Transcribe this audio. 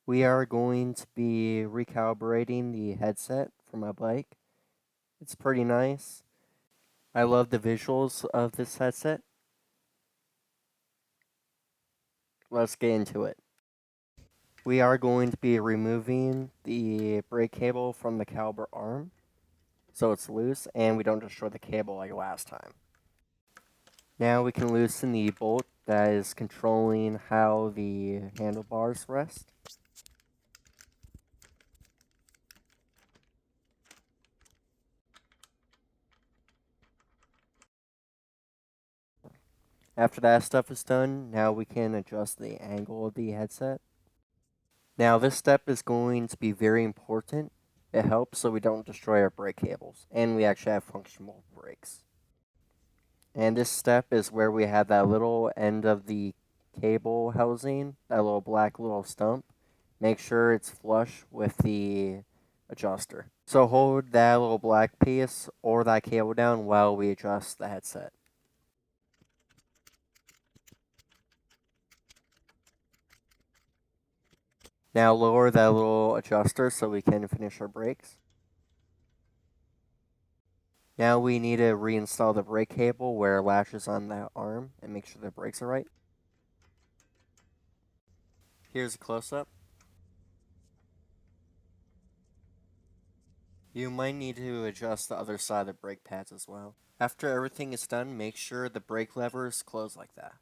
We are going to be recalibrating the headset for my bike. It's pretty nice. I love the visuals of this headset. Let's get into it. We are going to be removing the brake cable from the caliper arm so it's loose and we don't destroy the cable like last time. Now we can loosen the bolt that is controlling how the handlebars rest. After that stuff is done, now we can adjust the angle of the headset. Now this step is going to be very important. It helps so we don't destroy our brake cables, and we actually have functional brakes. And this step is where we have that little end of the cable housing, that little black little stump. Make sure it's flush with the adjuster. So hold that little black piece or that cable down while we adjust the headset. Now lower that little adjuster so we can finish our brakes. Now we need to reinstall the brake cable where it latches on that arm and make sure the brakes are right. Here's a close-up. You might need to adjust the other side of the brake pads as well. After everything is done, make sure the brake levers close like that.